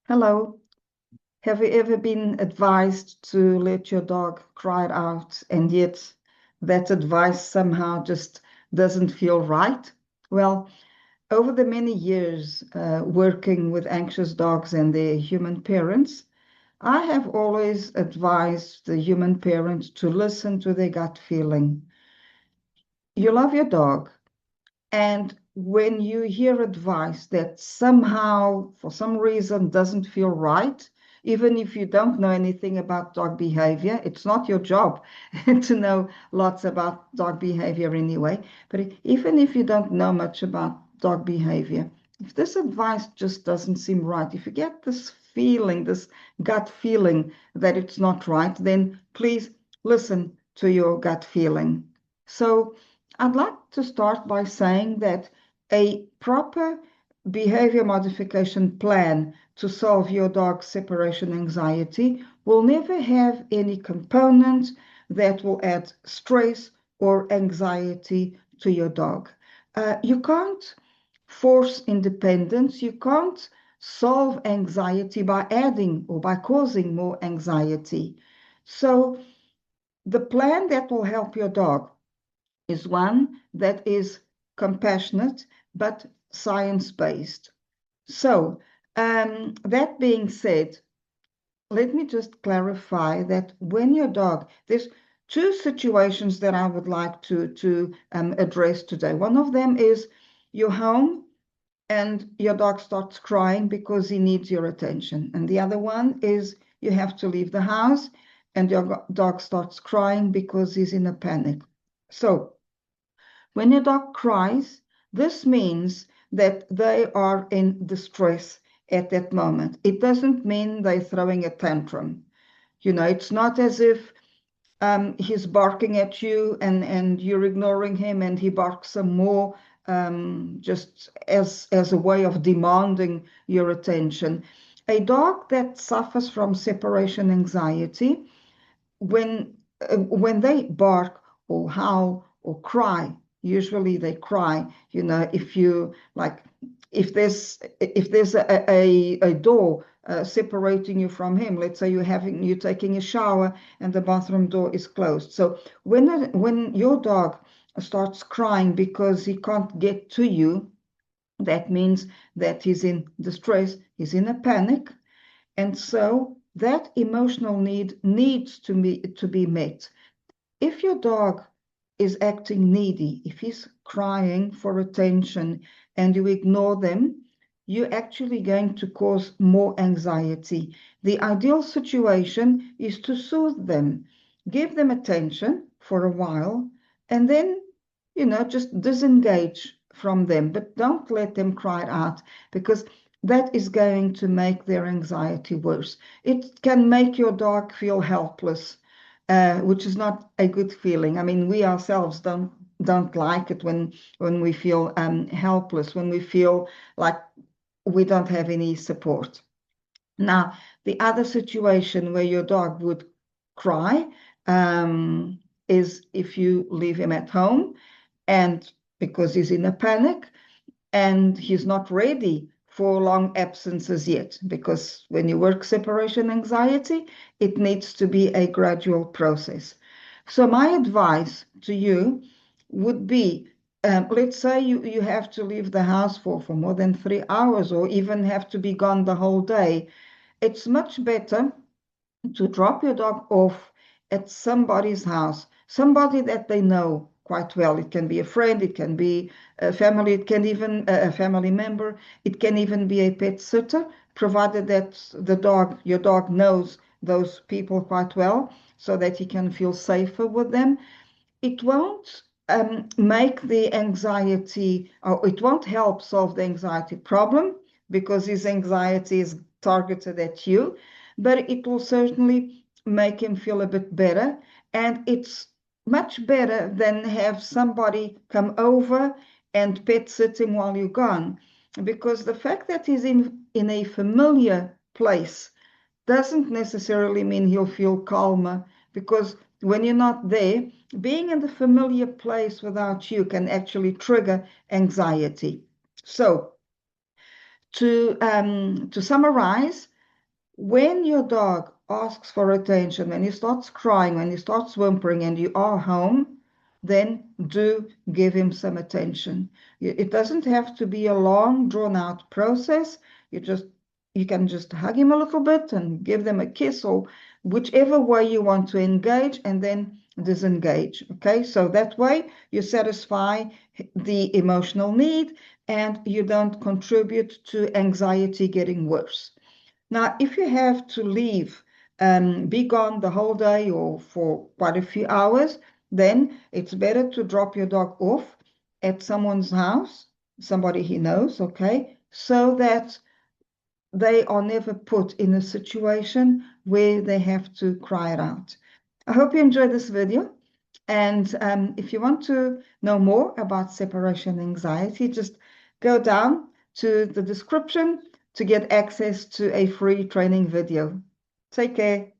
Hello. Have you ever been advised to let your dog cry it out, and yet that advice somehow just doesn't feel right? Well, over the many years working with anxious dogs and their human parents, I have always advised the human parent to listen to their gut feeling. You love your dog, and when you hear advice that somehow, for some reason, doesn't feel right, even if you don't know anything about dog behavior, it's not your job to know lots about dog behavior anyway. But even if you don't know much about dog behavior, if this advice just doesn't seem right, if you get this feeling, this gut feeling that it's not right, then please listen to your gut feeling. So, I'd like to start by saying that a proper behavior modification plan to solve your dog's separation anxiety will never have any component that will add stress or anxiety to your dog. You can't force independence. You can't solve anxiety by adding or by causing more anxiety. So, the plan that will help your dog is one that is compassionate but science-based. So, that being said, let me just clarify that when your dog, there's two situations that I would like to address today. One of them is you're home and your dog starts crying because he needs your attention. And the other one is you have to leave the house and your dog starts crying because he's in a panic. So, when your dog cries, this means that they are in distress at that moment. It doesn't mean they're throwing a tantrum. It's not as if he's barking at you and you're ignoring him and he barks some more, just as a way of demanding your attention. A dog that suffers from separation anxiety, when they bark or howl or cry, usually they cry. If you like, if there's a door separating you from him, let's say you're taking a shower and the bathroom door is closed. So when your dog starts crying because he can't get to you, that means that he's in distress, he's in a panic, and so that emotional need needs to be met. If your dog is acting needy, if he's crying for attention and you ignore them, you're actually going to cause more anxiety. The ideal situation is to soothe them, give them attention for a while, and then, just disengage from them. But don't let them cry out, because that is going to make their anxiety worse. It can make your dog feel helpless, which is not a good feeling. I mean, we ourselves don't like it when we feel helpless, when we feel like we don't have any support. Now, the other situation where your dog would cry is if you leave him at home and because he's in a panic and he's not ready for long absences yet, because when you work separation anxiety, it needs to be a gradual process. So my advice to you would be, let's say you have to leave the house for more than 3 hours or even have to be gone the whole day. It's much better to drop your dog off at somebody's house, somebody that they know quite well. It can be a friend, it can be a family, it can even a family member, it can even be a pet sitter, provided that your dog knows those people quite well so that he can feel safer with them. It won't make the anxiety, or it won't help solve the anxiety problem because his anxiety is targeted at you, but it will certainly make him feel a bit better. And it's much better than have somebody come over and pet sitting while you're gone, because the fact that he's in a familiar place doesn't necessarily mean he'll feel calmer, because when you're not there, being in the familiar place without you can actually trigger anxiety. So, to summarize, When your dog asks for attention, when he starts crying, when he starts whimpering, and you are home, then do give him some attention. It doesn't have to be a long, drawn-out process. You just you can just hug him a little bit and give them a kiss or whichever way you want to engage, and then disengage. Okay, so that way you satisfy the emotional need and you don't contribute to anxiety getting worse. Now, if you have to leave, be gone the whole day or for quite a few hours, then it's better to drop your dog off at someone's house, somebody he knows, okay, so that they are never put in a situation where they have to cry it out. I hope you enjoyed this video. And if you want to know more about separation anxiety, just go down to the description to get access to a free training video. Take care.